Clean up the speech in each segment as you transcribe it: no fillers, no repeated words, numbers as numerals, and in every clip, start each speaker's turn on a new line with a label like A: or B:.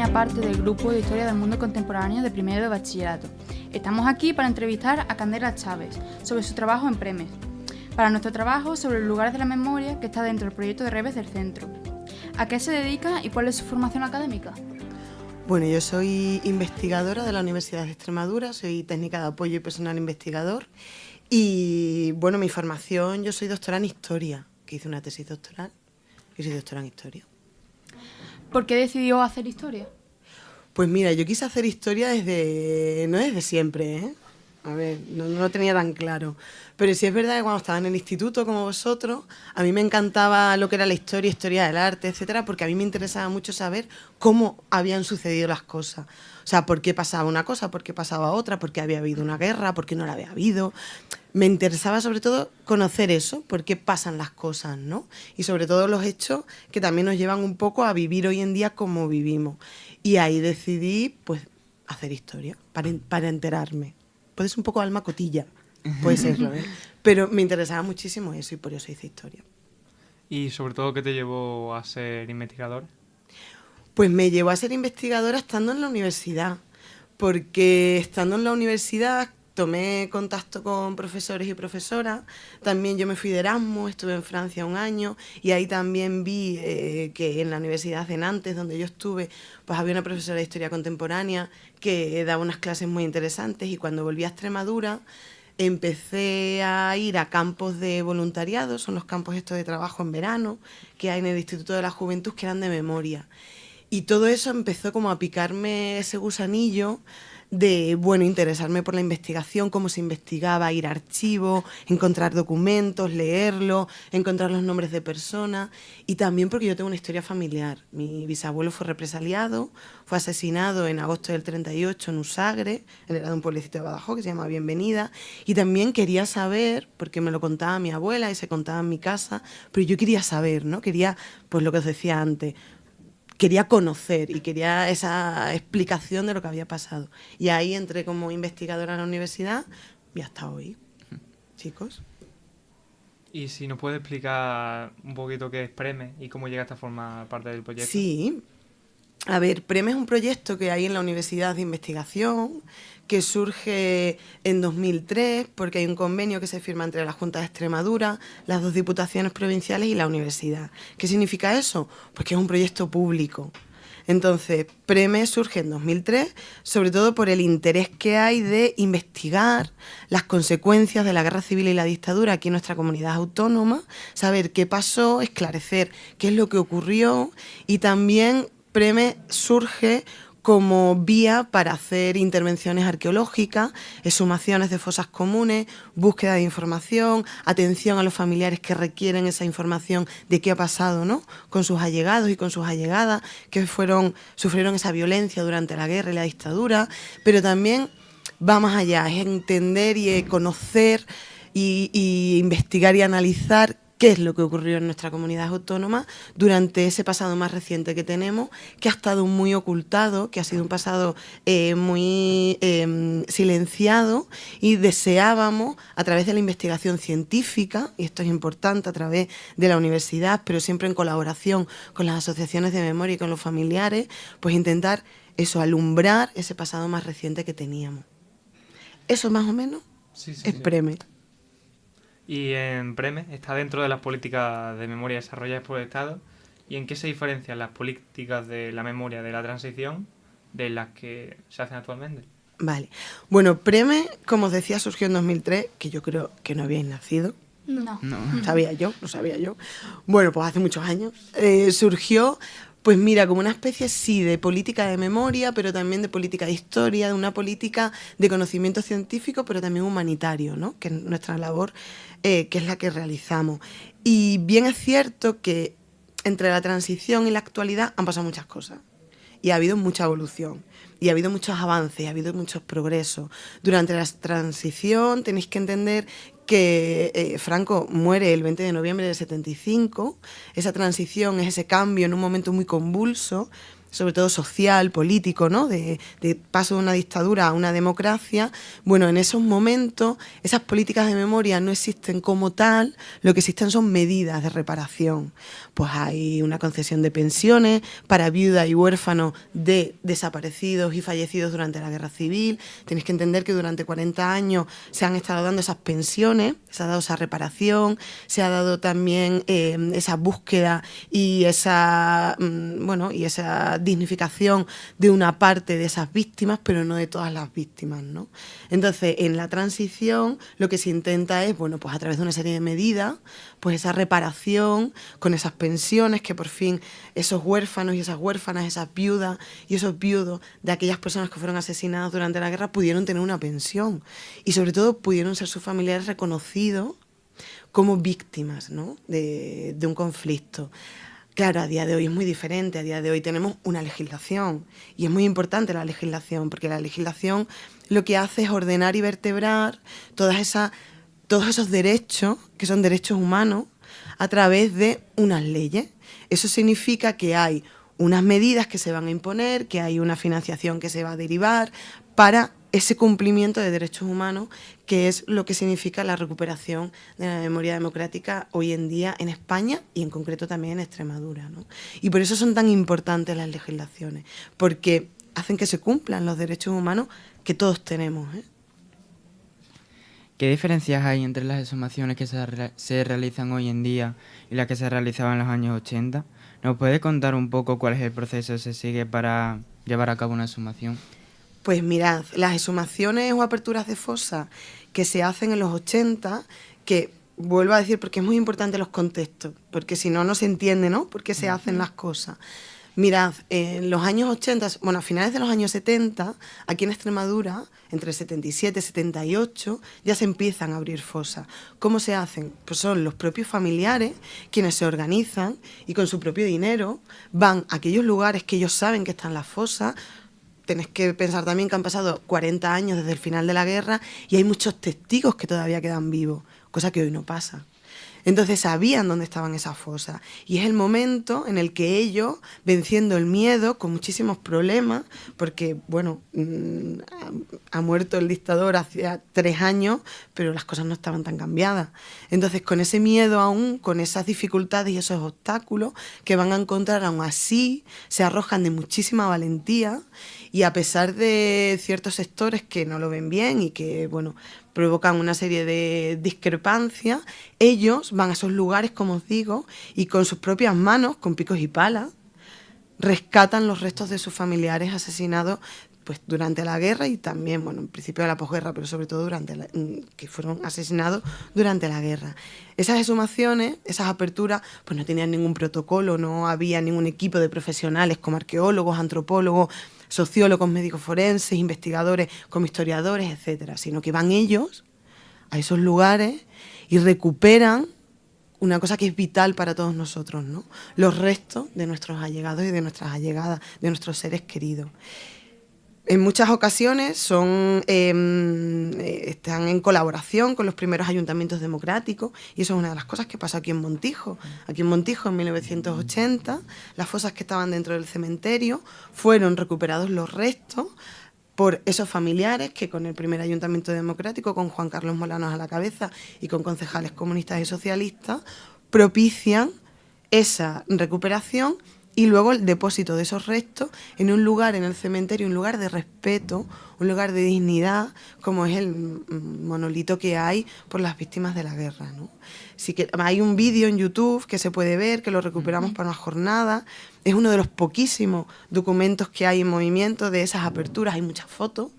A: pequeña parte del grupo de Historia del Mundo Contemporáneo de primero de bachillerato. Estamos aquí para entrevistar a Candela Chávez sobre su trabajo en Premes, para nuestro trabajo sobre los lugares de la memoria que está dentro del proyecto de Reves del centro. ¿A qué se dedica y cuál es su formación académica?
B: Bueno, yo soy investigadora de la Universidad de Extremadura, soy técnica de apoyo y personal investigador y, bueno, mi formación, yo soy doctora en Historia, que hice una tesis doctoral y soy doctora en Historia.
A: ¿Por qué decidió hacer historia?
B: Pues mira, yo quise hacer historia no desde siempre, ¿eh? A ver, no lo tenía tan claro. Pero sí es verdad que cuando estaba en el instituto, como vosotros, a mí me encantaba lo que era la historia, historia del arte, etcétera, porque a mí me interesaba mucho saber cómo habían sucedido las cosas. O sea, por qué pasaba una cosa, por qué pasaba otra, por qué había habido una guerra, por qué no la había habido. Me interesaba sobre todo conocer eso, por qué pasan las cosas, ¿no? Y sobre todo los hechos que también nos llevan un poco a vivir hoy en día como vivimos. Y ahí decidí, pues, hacer historia, para enterarme. Puede ser un poco alma cotilla, puede serlo, ¿eh? Pero me interesaba muchísimo eso y por eso hice historia.
C: ¿Y sobre todo qué te llevó a ser investigador?
B: Pues me llevó a ser investigadora estando en la universidad, porque estando en la universidad tomé contacto con profesores y profesoras, también yo me fui de Erasmus, estuve en Francia un año y ahí también vi que en la Universidad de Nantes, donde yo estuve, pues había una profesora de historia contemporánea que daba unas clases muy interesantes y cuando volví a Extremadura empecé a ir a campos de voluntariado, son los campos estos de trabajo en verano que hay en el Instituto de la Juventud que eran de memoria. Y todo eso empezó como a picarme ese gusanillo de, bueno, interesarme por la investigación, cómo se investigaba, ir a archivos, encontrar documentos, leerlos, encontrar los nombres de personas y también porque yo tengo una historia familiar. Mi bisabuelo fue represaliado, fue asesinado en agosto del 38 en Usagre, él era de un pueblecito de Badajoz que se llama Bienvenida y también quería saber, porque me lo contaba mi abuela y se contaba en mi casa, pero yo quería saber, ¿no? Quería, pues lo que os decía antes, quería conocer y quería esa explicación de lo que había pasado. Y ahí entré como investigadora en la universidad y hasta hoy, chicos.
C: Y si nos puedes explicar un poquito qué es Premes y cómo llegaste a formar parte del proyecto.
B: Sí. A ver, Premes es un proyecto que hay en la Universidad de Investigación que surge en 2003 porque hay un convenio que se firma entre la Junta de Extremadura, las dos diputaciones provinciales y la universidad. ¿Qué significa eso? Pues que es un proyecto público. Entonces, Premes surge en 2003, sobre todo por el interés que hay de investigar las consecuencias de la guerra civil y la dictadura aquí en nuestra comunidad autónoma, saber qué pasó, esclarecer qué es lo que ocurrió y también Premes surge como vía para hacer intervenciones arqueológicas, exhumaciones de fosas comunes, búsqueda de información, atención a los familiares que requieren esa información de qué ha pasado, ¿no?, con sus allegados y con sus allegadas que sufrieron esa violencia durante la guerra y la dictadura, pero también va más allá, es entender y conocer y investigar y analizar qué es lo que ocurrió en nuestra comunidad autónoma durante ese pasado más reciente que tenemos, que ha estado muy ocultado, que ha sido un pasado muy silenciado y deseábamos, a través de la investigación científica, y esto es importante, a través de la universidad, pero siempre en colaboración con las asociaciones de memoria y con los familiares, pues intentar eso, alumbrar ese pasado más reciente que teníamos. Eso más o menos es Premes.
C: Y en Premes está dentro de las políticas de memoria desarrolladas por el Estado. ¿Y en qué se diferencian las políticas de la memoria de la transición de las que se hacen actualmente?
B: Vale. Bueno, Premes, como os decía, surgió en 2003, que yo creo que no habíais nacido.
A: No.
B: No sabía yo. Bueno, pues hace muchos años. Surgió, pues mira, como una especie, sí, de política de memoria, pero también de política de historia, de una política de conocimiento científico, pero también humanitario, ¿no?, que es nuestra labor, que es la que realizamos. Y bien es cierto que entre la transición y la actualidad han pasado muchas cosas. Y ha habido mucha evolución, y ha habido muchos avances, ha habido muchos progresos. Durante la transición tenéis que entender que Franco muere el 20 de noviembre del 75, esa transición es ese cambio en un momento muy convulso, sobre todo social, político, ¿no? De paso de una dictadura a una democracia, bueno, en esos momentos esas políticas de memoria no existen como tal, lo que existen son medidas de reparación. Pues hay una concesión de pensiones para viudas y huérfanos de desaparecidos y fallecidos durante la Guerra Civil. Tenéis que entender que durante 40 años se han estado dando esas pensiones, se ha dado esa reparación, se ha dado también esa búsqueda y esa, y esa dignificación de una parte de esas víctimas, pero no de todas las víctimas, ¿no? Entonces, en la transición lo que se intenta es, bueno, pues a través de una serie de medidas, pues esa reparación con esas pensiones, que por fin esos huérfanos y esas huérfanas, esas viudas y esos viudos de aquellas personas que fueron asesinadas durante la guerra pudieron tener una pensión y sobre todo pudieron ser sus familiares reconocidos como víctimas, ¿no? de un conflicto. Claro, a día de hoy es muy diferente, a día de hoy tenemos una legislación y es muy importante la legislación, porque la legislación lo que hace es ordenar y vertebrar todos esos derechos, que son derechos humanos, a través de unas leyes. Eso significa que hay unas medidas que se van a imponer, que hay una financiación que se va a derivar para ese cumplimiento de derechos humanos, que es lo que significa la recuperación de la memoria democrática hoy en día en España y en concreto también en Extremadura, ¿no? Y por eso son tan importantes las legislaciones, porque hacen que se cumplan los derechos humanos que todos tenemos, ¿eh?
D: ¿Qué diferencias hay entre las exhumaciones que se realizan hoy en día y las que se realizaban en los años 80? ¿Nos puede contar un poco cuál es el proceso que se sigue para llevar a cabo una exhumación?
B: Pues mirad, las exhumaciones o aperturas de fosa que se hacen en los 80, que vuelvo a decir porque es muy importante los contextos, porque si no, no se entiende, ¿no?, por qué se hacen las cosas. Mirad, en los años 80, bueno, a finales de los años 70, aquí en Extremadura, entre el 77 y 78, ya se empiezan a abrir fosas. ¿Cómo se hacen? Pues son los propios familiares quienes se organizan y con su propio dinero van a aquellos lugares que ellos saben que están las fosas. Tenés que pensar también que han pasado 40 años desde el final de la guerra y hay muchos testigos que todavía quedan vivos, cosa que hoy no pasa. Entonces sabían dónde estaban esas fosas y es el momento en el que ellos, venciendo el miedo, con muchísimos problemas, porque, bueno, ha muerto el dictador hace 3 años, pero las cosas no estaban tan cambiadas. Entonces, con ese miedo aún, con esas dificultades y esos obstáculos que van a encontrar aún así, se arrojan de muchísima valentía y a pesar de ciertos sectores que no lo ven bien y que, bueno, provocan una serie de discrepancias, ellos van a esos lugares, como os digo, y con sus propias manos, con picos y palas, rescatan los restos de sus familiares asesinados pues durante la guerra y también, bueno, en principio de la posguerra, pero sobre todo que fueron asesinados durante la guerra. Esas exhumaciones, esas aperturas, pues no tenían ningún protocolo, no había ningún equipo de profesionales como arqueólogos, antropólogos, sociólogos, médicos forenses, investigadores como historiadores, etcétera, sino que van ellos a esos lugares y recuperan una cosa que es vital para todos nosotros, ¿no? Los restos de nuestros allegados y de nuestras allegadas, de nuestros seres queridos. En muchas ocasiones están en colaboración con los primeros ayuntamientos democráticos y eso es una de las cosas que pasó aquí en Montijo. Aquí en Montijo, en 1980, las fosas que estaban dentro del cementerio fueron recuperados los restos por esos familiares que con el primer ayuntamiento democrático, con Juan Carlos Molanos a la cabeza y con concejales comunistas y socialistas, propician esa recuperación y luego el depósito de esos restos en un lugar, en el cementerio, un lugar de respeto, un lugar de dignidad, como es el monolito que hay por las víctimas de la guerra, ¿no? Así que hay un vídeo en YouTube que se puede ver, que lo recuperamos para una jornada. Es uno de los poquísimos documentos que hay en movimiento de esas aperturas. Hay muchas fotos,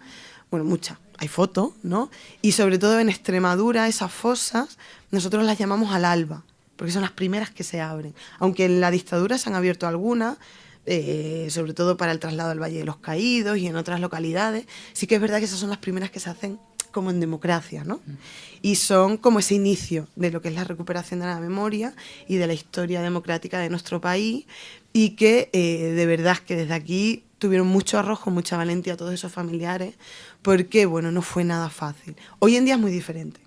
B: bueno, muchas, hay fotos, ¿no? Y sobre todo en Extremadura, esas fosas, nosotros las llamamos al alba, porque son las primeras que se abren. Aunque en la dictadura se han abierto algunas, sobre todo para el traslado al Valle de los Caídos y en otras localidades, sí que es verdad que esas son las primeras que se hacen como en democracia, ¿no? Y son como ese inicio de lo que es la recuperación de la memoria y de la historia democrática de nuestro país y que de verdad que desde aquí tuvieron mucho arrojo, mucha valentía todos esos familiares porque, bueno, no fue nada fácil. Hoy en día es muy diferente,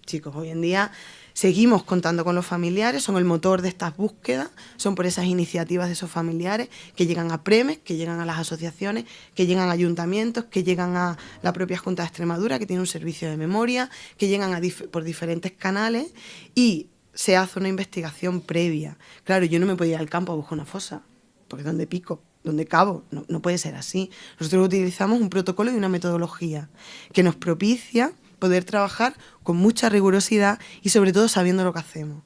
B: chicos, hoy en día Seguimos contando con los familiares, son el motor de estas búsquedas, son por esas iniciativas de esos familiares que llegan a Premes, que llegan a las asociaciones, que llegan a ayuntamientos, que llegan a la propia Junta de Extremadura, que tiene un servicio de memoria, que llegan por diferentes canales y se hace una investigación previa. Claro, yo no me podía ir al campo a buscar una fosa, porque ¿dónde pico? ¿Dónde cavo? No puede ser así. Nosotros utilizamos un protocolo y una metodología que nos propicia poder trabajar con mucha rigurosidad y sobre todo sabiendo lo que hacemos.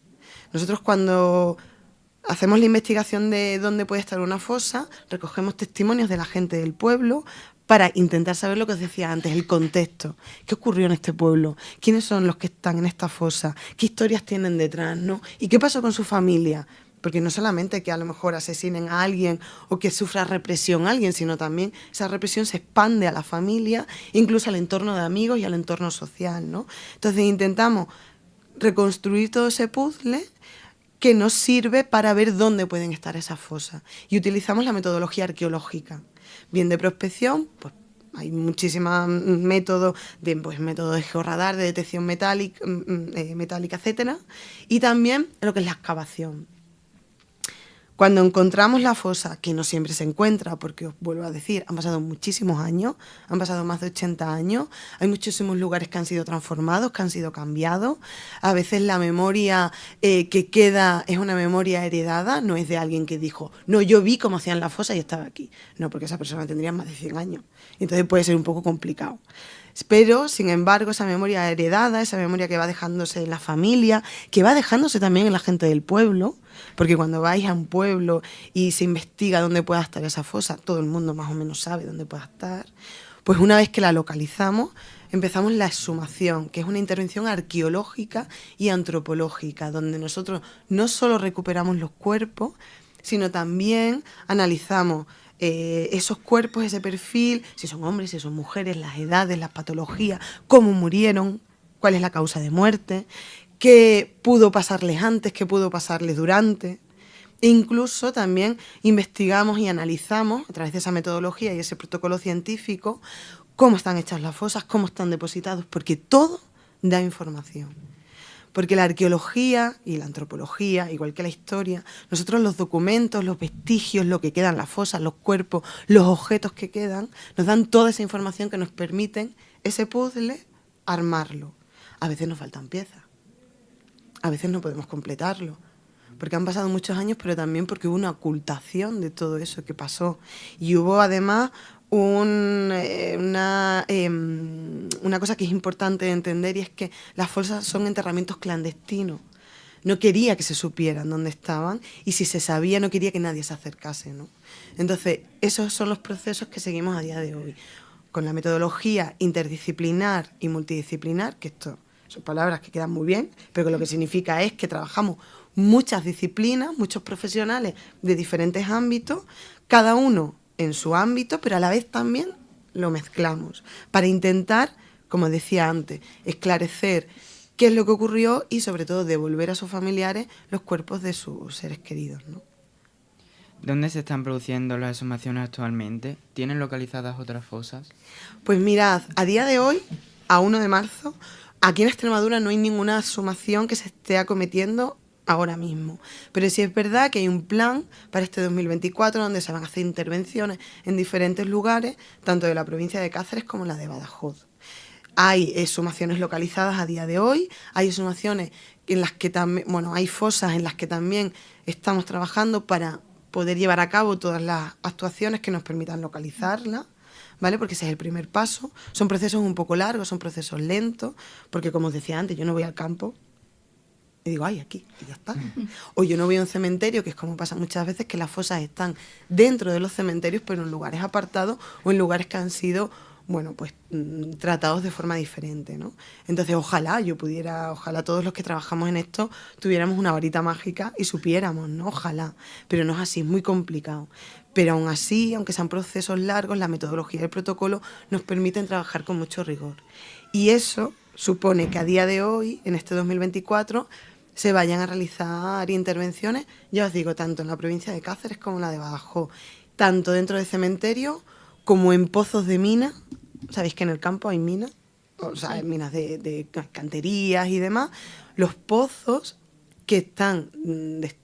B: Nosotros cuando hacemos la investigación de dónde puede estar una fosa, recogemos testimonios de la gente del pueblo para intentar saber lo que os decía antes, el contexto. ¿Qué ocurrió en este pueblo? ¿Quiénes son los que están en esta fosa? ¿Qué historias tienen detrás, no? ¿Y qué pasó con su familia? Porque no solamente que a lo mejor asesinen a alguien o que sufra represión a alguien, sino también esa represión se expande a la familia, incluso al entorno de amigos y al entorno social, ¿no? Entonces intentamos reconstruir todo ese puzzle que nos sirve para ver dónde pueden estar esas fosas. Y utilizamos la metodología arqueológica. Bien de prospección, pues hay muchísimos métodos, métodos de georradar, de detección metálica, etcétera, y también lo que es la excavación. Cuando encontramos la fosa, que no siempre se encuentra, porque os vuelvo a decir, han pasado muchísimos años, han pasado más de 80 años, hay muchísimos lugares que han sido transformados, que han sido cambiados, a veces la memoria que queda es una memoria heredada, no es de alguien que dijo, no, yo vi cómo hacían la fosa y estaba aquí, no, porque esa persona tendría más de 100 años, entonces puede ser un poco complicado. Pero, sin embargo, esa memoria heredada, esa memoria que va dejándose en la familia, que va dejándose también en la gente del pueblo, porque cuando vais a un pueblo y se investiga dónde pueda estar esa fosa, todo el mundo más o menos sabe dónde pueda estar, pues una vez que la localizamos, empezamos la exhumación, que es una intervención arqueológica y antropológica, donde nosotros no solo recuperamos los cuerpos, sino también analizamos esos cuerpos, ese perfil, si son hombres, si son mujeres, las edades, las patologías, cómo murieron, cuál es la causa de muerte, qué pudo pasarles antes, qué pudo pasarles durante. E incluso también investigamos y analizamos, a través de esa metodología y ese protocolo científico, cómo están hechas las fosas, cómo están depositados, porque todo da información. Porque la arqueología y la antropología, igual que la historia, nosotros los documentos, los vestigios, lo que queda en las fosas, los cuerpos, los objetos que quedan, nos dan toda esa información que nos permiten ese puzzle armarlo. A veces nos faltan piezas, a veces no podemos completarlo, porque han pasado muchos años, pero también porque hubo una ocultación de todo eso que pasó. Y hubo además una cosa que es importante de entender, y es que las fosas son enterramientos clandestinos. No quería que se supieran dónde estaban, y si se sabía no quería que nadie se acercase, ¿no? Entonces, esos son los procesos que seguimos a día de hoy, con la metodología interdisciplinar y multidisciplinar, que esto son palabras que quedan muy bien, pero que lo que significa es que trabajamos muchas disciplinas, muchos profesionales de diferentes ámbitos, cada uno en su ámbito, pero a la vez también lo mezclamos para intentar, como decía antes, esclarecer qué es lo que ocurrió y sobre todo devolver a sus familiares los cuerpos de sus seres queridos, ¿no?
D: ¿Dónde se están produciendo las exhumaciones actualmente? ¿Tienen localizadas otras fosas?
B: Pues mirad, a día de hoy, a 1 de marzo, aquí en Extremadura no hay ninguna exhumación que se esté acometiendo ahora mismo. Pero sí es verdad que hay un plan para este 2024 donde se van a hacer intervenciones en diferentes lugares, tanto de la provincia de Cáceres como la de Badajoz. Hay exhumaciones localizadas a día de hoy, hay exhumaciones en las que también, hay fosas en las que también estamos trabajando para poder llevar a cabo todas las actuaciones que nos permitan localizarla, ¿vale? Porque ese es el primer paso. Son procesos un poco largos, son procesos lentos, porque como os decía antes, yo no voy al campo y digo, ay, aquí, y ya está. O yo no voy a un cementerio, que es como pasa muchas veces, que las fosas están dentro de los cementerios, pero en lugares apartados o en lugares que han sido, tratados de forma diferente, ¿no? Entonces, ojalá todos los que trabajamos en esto tuviéramos una varita mágica y supiéramos, ¿no? Ojalá, pero no es así, es muy complicado. Pero aún así, aunque sean procesos largos, la metodología y el protocolo nos permiten trabajar con mucho rigor. Y eso supone que a día de hoy, en este 2024, se vayan a realizar intervenciones, ya os digo, tanto en la provincia de Cáceres como en la de Badajoz, tanto dentro de cementerios como en pozos de minas. Sabéis que en el campo hay minas, o sea, minas de canterías y demás, los pozos que están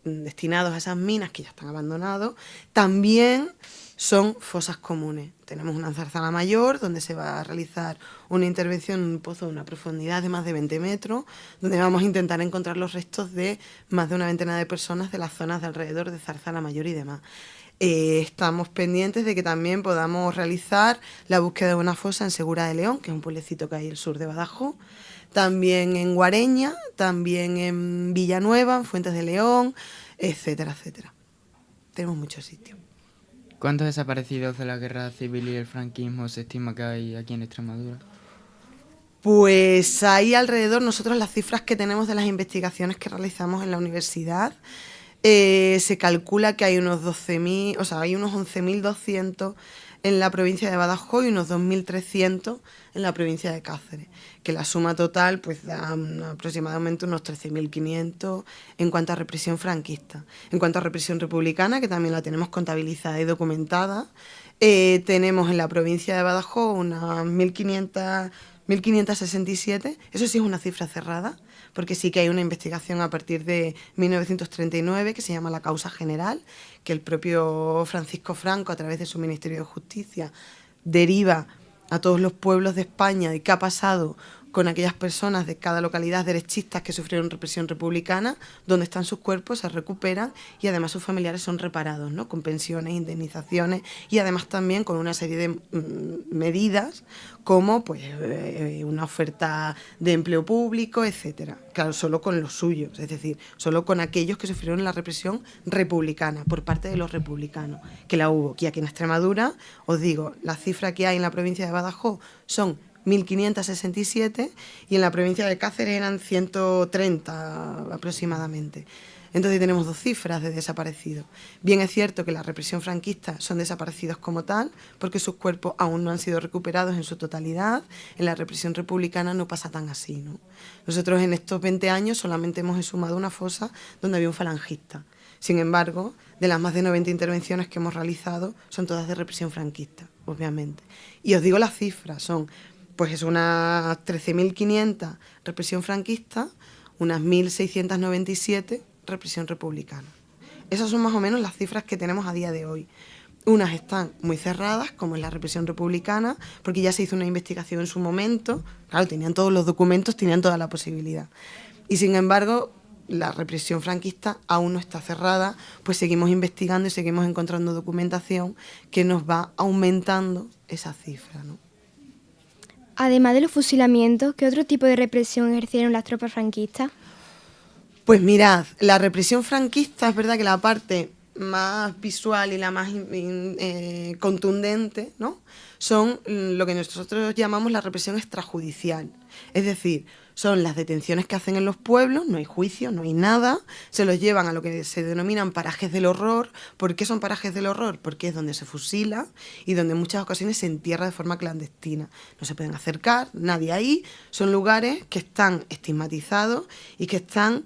B: destinados a esas minas que ya están abandonados, también son fosas comunes. Tenemos una zarzala mayor donde se va a realizar una intervención en un pozo de una profundidad de más de 20 metros, donde vamos a intentar encontrar los restos de más de una veintena de personas de las zonas de alrededor de Zarzala Mayor y demás. Estamos pendientes de que también podamos realizar la búsqueda de una fosa en Segura de León, que es un pueblecito que hay al sur de Badajoz, también en Guareña, también en Villanueva, en Fuentes de León, etcétera, etcétera. Tenemos muchos sitios.
D: ¿Cuántos desaparecidos de la guerra civil y el franquismo se estima que hay aquí en Extremadura?
B: Pues hay alrededor, nosotros las cifras que tenemos de las investigaciones que realizamos en la universidad, se calcula que hay unos 12.000, o sea, hay unos 11.200 en la provincia de Badajoz y unos 2.300 en la provincia de Cáceres, que la suma total pues da aproximadamente unos 13.500 en cuanto a represión franquista. En cuanto a represión republicana, que también la tenemos contabilizada y documentada, tenemos en la provincia de Badajoz unas 1.567, eso sí es una cifra cerrada, porque sí que hay una investigación a partir de 1939 que se llama la causa general, que el propio Francisco Franco, a través de su Ministerio de Justicia, deriva a todos los pueblos de España de qué ha pasado con aquellas personas de cada localidad derechistas que sufrieron represión republicana, donde están sus cuerpos, se recuperan y además sus familiares son reparados, ¿no? Con pensiones, indemnizaciones y además también con una serie de medidas como pues, una oferta de empleo público, etcétera. Claro, solo con los suyos, es decir, solo con aquellos que sufrieron la represión republicana por parte de los republicanos, que la hubo. Y aquí en Extremadura, os digo, la cifra que hay en la provincia de Badajoz son 1.567 y en la provincia de Cáceres eran 130 aproximadamente. Entonces tenemos dos cifras de desaparecidos. Bien es cierto que la represión franquista son desaparecidos como tal, porque sus cuerpos aún no han sido recuperados en su totalidad. En la represión republicana no pasa tan así, ¿no? Nosotros en estos 20 años solamente hemos exhumado una fosa donde había un falangista. Sin embargo, de las más de 90 intervenciones que hemos realizado, son todas de represión franquista, obviamente. Y os digo las cifras, son pues es unas 13.500 represión franquista, unas 1.697 represión republicana. Esas son más o menos las cifras que tenemos a día de hoy. Unas están muy cerradas, como es la represión republicana, porque ya se hizo una investigación en su momento, claro, tenían todos los documentos, tenían toda la posibilidad. Y sin embargo, la represión franquista aún no está cerrada, pues seguimos investigando y seguimos encontrando documentación que nos va aumentando esa cifra, ¿no?
E: Además de los fusilamientos, ¿qué otro tipo de represión ejercieron las tropas franquistas?
B: Pues mirad, la represión franquista es verdad que la parte más visual y la más contundente, ¿no? Son lo que nosotros llamamos la represión extrajudicial. Es decir, son las detenciones que hacen en los pueblos, no hay juicio, no hay nada, se los llevan a lo que se denominan parajes del horror. ¿Por qué son parajes del horror? Porque es donde se fusila y donde en muchas ocasiones se entierra de forma clandestina. No se pueden acercar, nadie ahí, son lugares que están estigmatizados y que están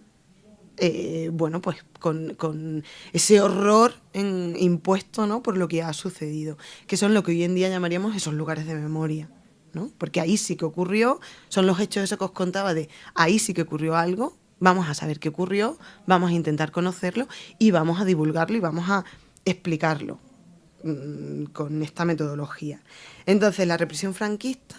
B: bueno, pues con ese horror impuesto, ¿no? Por lo que ha sucedido, que son lo que hoy en día llamaríamos esos lugares de memoria, ¿no? Porque ahí sí que ocurrió, son los hechos esos que os contaba de ahí sí que ocurrió algo, vamos a saber qué ocurrió, vamos a intentar conocerlo y vamos a divulgarlo y vamos a explicarlo con esta metodología. Entonces, la represión franquista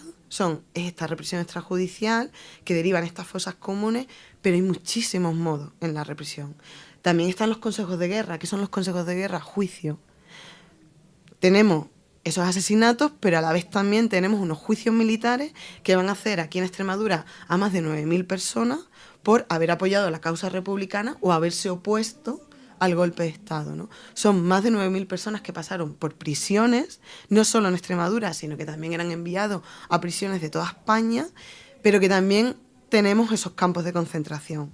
B: es esta represión extrajudicial que deriva en estas fosas comunes, pero hay muchísimos modos en la represión. También están los consejos de guerra. ¿Qué son los consejos de guerra? Juicio. Tenemos esos asesinatos, pero a la vez también tenemos unos juicios militares que van a hacer aquí en Extremadura a más de 9.000 personas por haber apoyado la causa republicana o haberse opuesto al golpe de Estado, ¿no? Son más de 9.000 personas que pasaron por prisiones, no solo en Extremadura, sino que también eran enviados a prisiones de toda España, pero que también tenemos esos campos de concentración.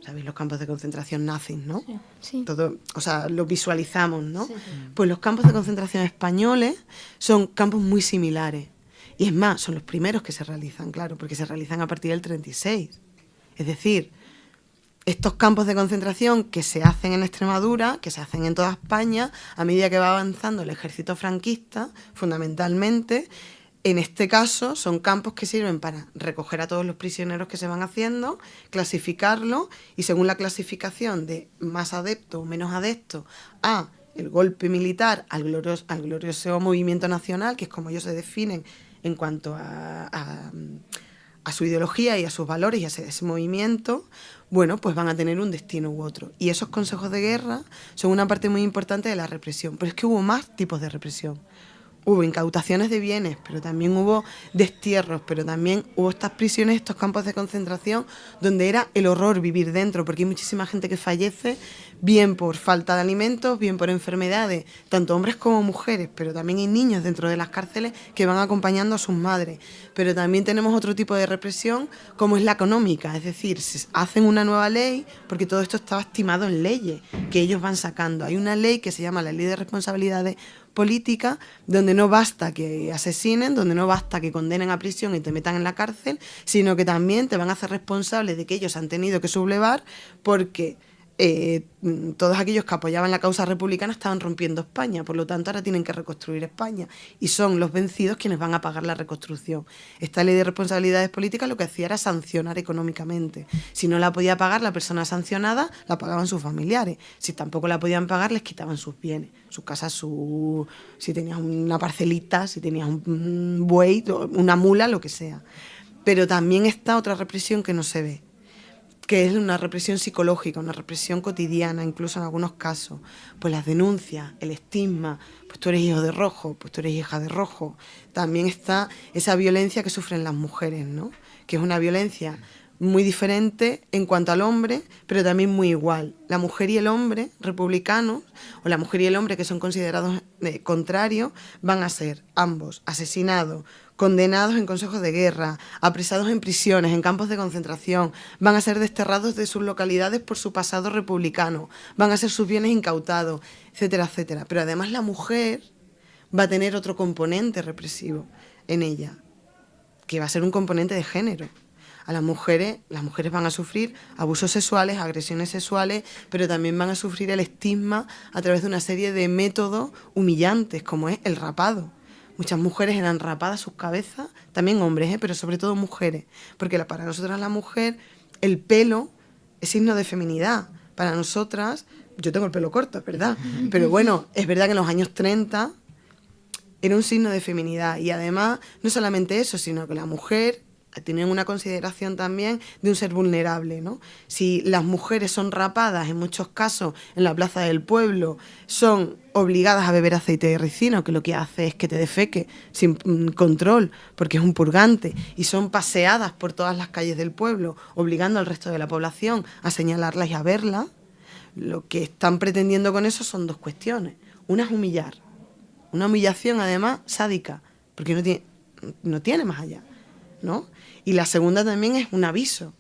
B: ¿Sabéis? Los campos de concentración nazis, ¿no?
E: Sí.
B: Todo, o sea, lo visualizamos, ¿no? Sí. Pues los campos de concentración españoles son campos muy similares. Y es más, son los primeros que se realizan, claro, porque se realizan a partir del 36. Es decir, estos campos de concentración que se hacen en Extremadura, que se hacen en toda España, a medida que va avanzando el ejército franquista, fundamentalmente, En este caso son campos que sirven para recoger a todos los prisioneros que se van haciendo, clasificarlos y según la clasificación de más adepto o menos adepto a el golpe militar, al glorioso movimiento nacional, que es como ellos se definen en cuanto a su ideología y a sus valores y a ese movimiento, bueno, pues van a tener un destino u otro. Y esos consejos de guerra son una parte muy importante de la represión. Pero es que hubo más tipos de represión. Hubo incautaciones de bienes, pero también hubo destierros, pero también hubo estas prisiones, estos campos de concentración, donde era el horror vivir dentro, porque hay muchísima gente que fallece, bien por falta de alimentos, bien por enfermedades, tanto hombres como mujeres, pero también hay niños dentro de las cárceles que van acompañando a sus madres. Pero también tenemos otro tipo de represión, como es la económica, es decir, se hacen una nueva ley, porque todo esto estaba estimado en leyes que ellos van sacando. Hay una ley que se llama la Ley de Responsabilidades Política, donde no basta que asesinen, donde no basta que condenen a prisión y te metan en la cárcel, sino que también te van a hacer responsable de que ellos han tenido que sublevar porque todos aquellos que apoyaban la causa republicana estaban rompiendo España, por lo tanto ahora tienen que reconstruir España y son los vencidos quienes van a pagar la reconstrucción. Esta ley de responsabilidades políticas lo que hacía era sancionar económicamente. Si no la podía pagar la persona sancionada, la pagaban sus familiares. Si tampoco la podían pagar, les quitaban sus bienes, sus casas, si tenías una parcelita, si tenías un buey, una mula, lo que sea. Pero también está otra represión que no se ve, que es una represión psicológica, una represión cotidiana, incluso en algunos casos. Pues las denuncias, el estigma, pues tú eres hijo de rojo, pues tú eres hija de rojo. También está esa violencia que sufren las mujeres, ¿no? Que es una violencia muy diferente en cuanto al hombre, pero también muy igual. La mujer y el hombre republicanos, o la mujer y el hombre que son considerados contrarios, van a ser ambos asesinados, condenados en consejos de guerra, apresados en prisiones, en campos de concentración, van a ser desterrados de sus localidades por su pasado republicano, van a ser sus bienes incautados, etcétera, etcétera. Pero además la mujer va a tener otro componente represivo en ella, que va a ser un componente de género. A las mujeres van a sufrir abusos sexuales, agresiones sexuales, pero también van a sufrir el estigma a través de una serie de métodos humillantes, como es el rapado. Muchas mujeres eran rapadas sus cabezas, también hombres, pero sobre todo mujeres, porque para nosotras la mujer el pelo es signo de feminidad. Para nosotras, yo tengo el pelo corto, es verdad, pero bueno, es verdad que en los años 30 era un signo de feminidad y además no solamente eso, sino que la mujer tienen una consideración también de un ser vulnerable, ¿no? Si las mujeres son rapadas, en muchos casos, en la plaza del pueblo, son obligadas a beber aceite de ricino, que lo que hace es que te defeque sin control, porque es un purgante, y son paseadas por todas las calles del pueblo, obligando al resto de la población a señalarlas y a verlas, lo que están pretendiendo con eso son dos cuestiones. Una es humillar, una humillación además sádica, porque no tiene más allá, ¿no? Y la segunda también es un aviso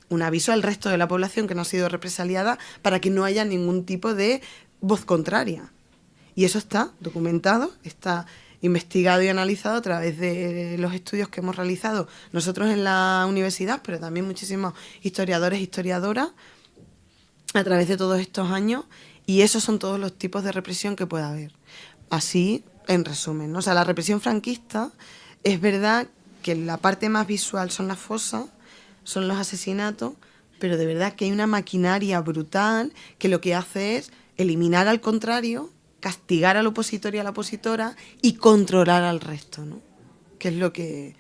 B: al resto de la población que no ha sido represaliada para que no haya ningún tipo de voz contraria. Y eso está documentado, está investigado y analizado a través de los estudios que hemos realizado nosotros en la universidad, pero también muchísimos historiadores e historiadoras a través de todos estos años, y esos son todos los tipos de represión que puede haber. Así, en resumen, ¿no? O sea, la represión franquista es verdad que la parte más visual son las fosas, son los asesinatos, pero de verdad que hay una maquinaria brutal que lo que hace es eliminar al contrario, castigar al opositor y a la opositora y controlar al resto, ¿no? Que es lo que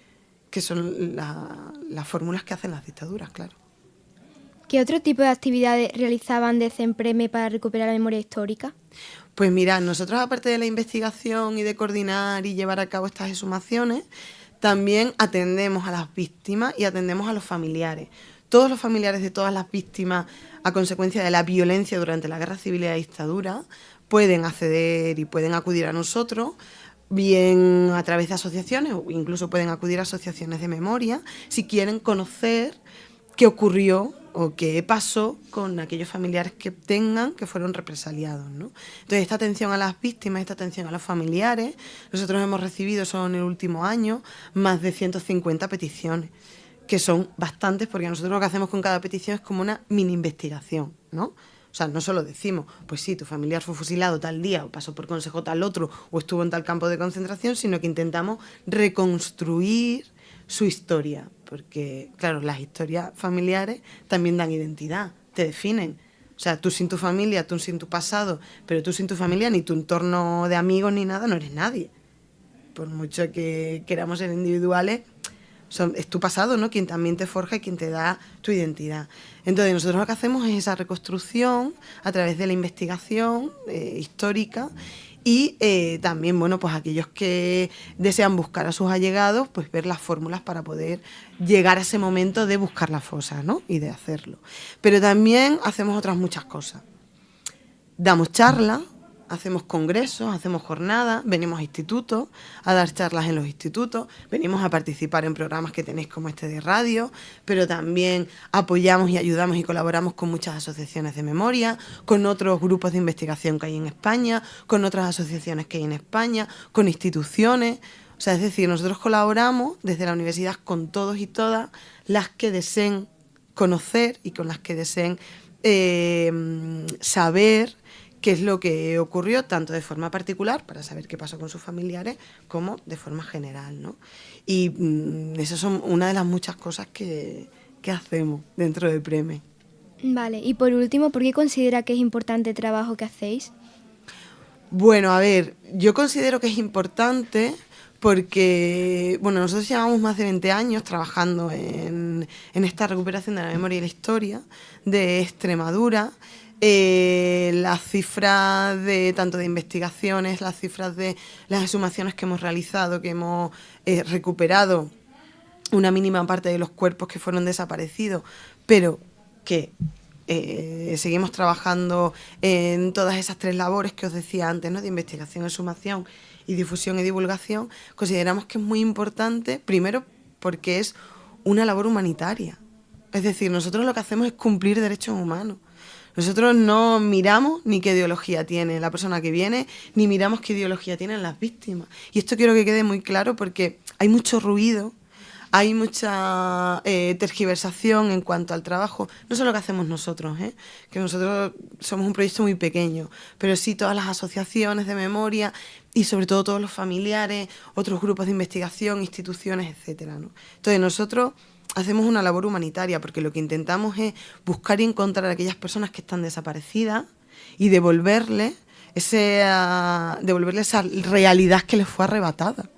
B: son las fórmulas que hacen las dictaduras, claro.
E: ¿Qué otro tipo de actividades realizaban desde EMPREME para recuperar la memoria histórica?
B: Pues mirad, nosotros aparte de la investigación y de coordinar y llevar a cabo estas exhumaciones, también atendemos a las víctimas y atendemos a los familiares. Todos los familiares de todas las víctimas a consecuencia de la violencia durante la Guerra Civil y la dictadura pueden acceder y pueden acudir a nosotros, bien a través de asociaciones o incluso pueden acudir a asociaciones de memoria si quieren conocer qué ocurrió o qué pasó con aquellos familiares que fueron represaliados, ¿no? Entonces, esta atención a las víctimas, esta atención a los familiares, nosotros hemos recibido solo en el último año más de 150 peticiones, que son bastantes porque nosotros lo que hacemos con cada petición es como una mini investigación, ¿no? O sea, no solo decimos, pues sí, tu familiar fue fusilado tal día, o pasó por consejo tal otro, o estuvo en tal campo de concentración, sino que intentamos reconstruir su historia, porque, claro, las historias familiares también dan identidad, te definen. O sea, tú sin tu familia, tú sin tu pasado, pero tú sin tu familia, ni tu entorno de amigos, ni nada, no eres nadie. Por mucho que queramos ser individuales, es tu pasado, ¿no? Quien también te forja y quien te da tu identidad. Entonces, nosotros lo que hacemos es esa reconstrucción a través de la investigación histórica y también, bueno, pues aquellos que desean buscar a sus allegados, pues ver las fórmulas para poder llegar a ese momento de buscar las fosas, ¿no? Y de hacerlo. Pero también hacemos otras muchas cosas. Damos charlas, hacemos congresos, hacemos jornadas, venimos a institutos a dar charlas en los institutos, venimos a participar en programas que tenéis como este de radio, pero también apoyamos y ayudamos y colaboramos con muchas asociaciones de memoria, con otros grupos de investigación que hay en España, con otras asociaciones que hay en España, con instituciones. O sea, es decir, nosotros colaboramos desde la universidad con todos y todas las que deseen conocer y con las que deseen saber qué es lo que ocurrió, tanto de forma particular, para saber qué pasó con sus familiares, como de forma general, ¿no? Y esas son una de las muchas cosas que hacemos dentro de PREME.
E: Vale, y por último, ¿por qué considera que es importante el trabajo que hacéis?
B: Bueno, a ver, yo considero que es importante porque, bueno, nosotros llevamos más de 20 años trabajando en esta recuperación de la memoria y la historia de Extremadura. Las cifras de tanto de investigaciones, las cifras de las exhumaciones que hemos realizado, que hemos recuperado una mínima parte de los cuerpos que fueron desaparecidos, pero que seguimos trabajando en todas esas tres labores que os decía antes, ¿no? De investigación, exhumación y difusión y divulgación. Consideramos que es muy importante, primero porque es una labor humanitaria. Es decir, nosotros lo que hacemos es cumplir derechos humanos. Nosotros no miramos ni qué ideología tiene la persona que viene, ni miramos qué ideología tienen las víctimas. Y esto quiero que quede muy claro porque hay mucho ruido, hay mucha tergiversación en cuanto al trabajo. No solo lo que hacemos nosotros, que nosotros somos un proyecto muy pequeño, pero sí todas las asociaciones de memoria y sobre todo todos los familiares, otros grupos de investigación, instituciones, etcétera, ¿no? Entonces nosotros hacemos una labor humanitaria porque lo que intentamos es buscar y encontrar a aquellas personas que están desaparecidas y devolverles esa realidad que les fue arrebatada,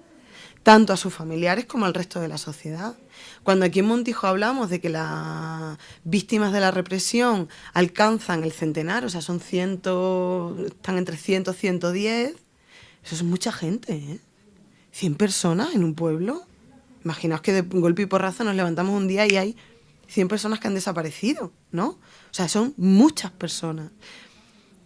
B: tanto a sus familiares como al resto de la sociedad. Cuando aquí en Montijo hablamos de que las víctimas de la represión alcanzan el centenar, o sea, están entre 100 y 110, eso es mucha gente, 100 personas en un pueblo. Imaginaos que de golpe y porrazo nos levantamos un día y hay 100 personas que han desaparecido, ¿no? O sea, son muchas personas.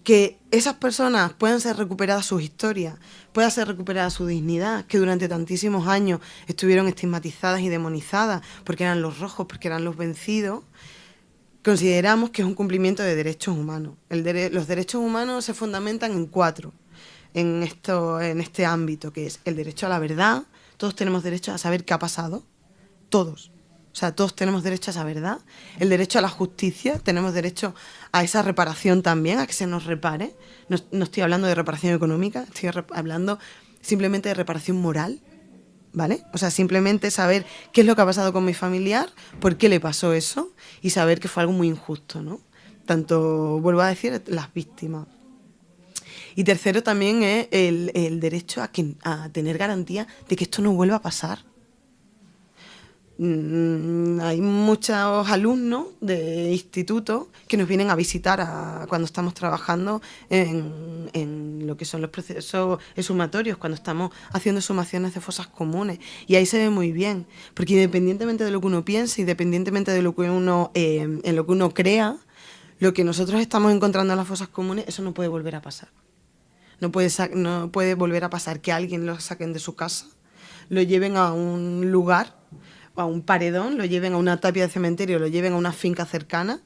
B: Que esas personas puedan ser recuperadas sus historias, pueda ser recuperada su dignidad, que durante tantísimos años estuvieron estigmatizadas y demonizadas porque eran los rojos, porque eran los vencidos, consideramos que es un cumplimiento de derechos humanos. Los derechos humanos se fundamentan en 4 en este ámbito, que es el derecho a la verdad. Todos tenemos derecho a saber qué ha pasado, todos. O sea, todos tenemos derecho a esa verdad. El derecho a la justicia, tenemos derecho a esa reparación también, a que se nos repare. No estoy hablando de reparación económica, estoy hablando simplemente de reparación moral, ¿vale? O sea, simplemente saber qué es lo que ha pasado con mi familiar, por qué le pasó eso y saber que fue algo muy injusto, ¿no? Tanto, vuelvo a decir, las víctimas. Y tercero también es el derecho a tener garantía de que esto no vuelva a pasar. Hay muchos alumnos de institutos que nos vienen a visitar cuando estamos trabajando en lo que son los procesos exhumatorios, cuando estamos haciendo exhumaciones de fosas comunes. Y ahí se ve muy bien, porque independientemente de lo que uno piense, independientemente de lo que en lo que uno crea, lo que nosotros estamos encontrando en las fosas comunes, eso no puede volver a pasar. No puede volver a pasar que alguien lo saquen de su casa, lo lleven a un lugar, a un paredón, lo lleven a una tapia de cementerio, lo lleven a una finca cercana,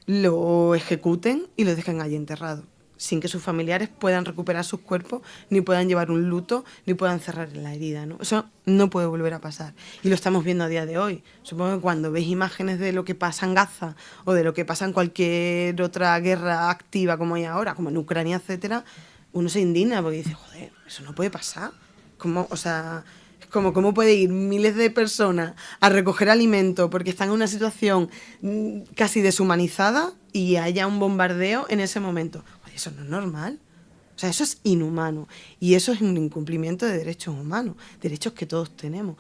B: lo ejecuten y lo dejen allí enterrado. sin que sus familiares puedan recuperar sus cuerpos, ni puedan llevar un luto, ni puedan cerrar la herida, ¿no? Eso no puede volver a pasar. Y lo estamos viendo a día de hoy. Supongo que cuando veis imágenes de lo que pasa en Gaza o de lo que pasa en cualquier otra guerra activa como hay ahora, como en Ucrania, etcétera, uno se indigna porque dice, joder, eso no puede pasar. ¿Cómo? O sea, es como cómo puede ir miles de personas a recoger alimento porque están en una situación casi deshumanizada y haya un bombardeo en ese momento. Oye, eso no es normal. O sea, eso es inhumano. Y eso es un incumplimiento de derechos humanos, derechos que todos tenemos.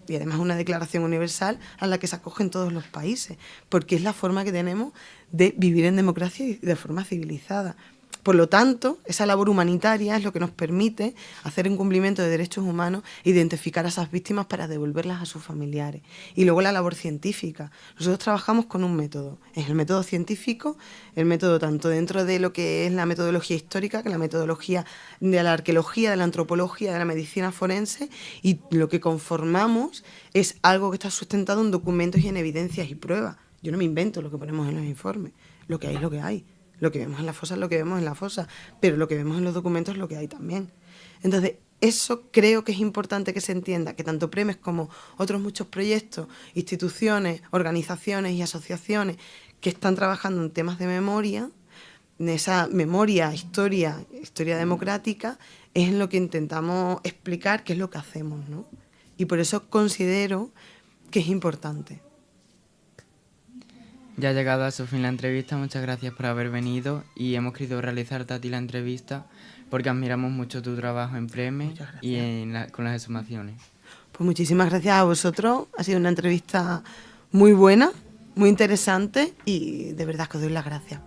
B: Y además es una declaración universal a la que se acogen todos los países, porque es la forma que tenemos de vivir en democracia y de forma civilizada. Por lo tanto, esa labor humanitaria es lo que nos permite hacer un cumplimiento de derechos humanos, identificar a esas víctimas para devolverlas a sus familiares. Y luego la labor científica. Nosotros trabajamos con un método. Es el método científico, el método tanto dentro de lo que es la metodología histórica, que la metodología de la arqueología, de la antropología, de la medicina forense, y lo que conformamos es algo que está sustentado en documentos y en evidencias y pruebas. Yo no me invento lo que ponemos en los informes. Lo que hay es lo que hay. Lo que vemos en la fosa es lo que vemos en la fosa, pero lo que vemos en los documentos es lo que hay también. Entonces, eso creo que es importante que se entienda, que tanto Premes como otros muchos proyectos, instituciones, organizaciones y asociaciones que están trabajando en temas de memoria, en esa memoria, historia democrática, es en lo que intentamos explicar qué es lo que hacemos, ¿no? Y por eso considero que es importante.
D: Ya ha llegado a su fin la entrevista, muchas gracias por haber venido y hemos querido realizarte a ti la entrevista porque admiramos mucho tu trabajo en Premes y con las exhumaciones.
B: Pues muchísimas gracias a vosotros, ha sido una entrevista muy buena, muy interesante y de verdad que os doy las gracias.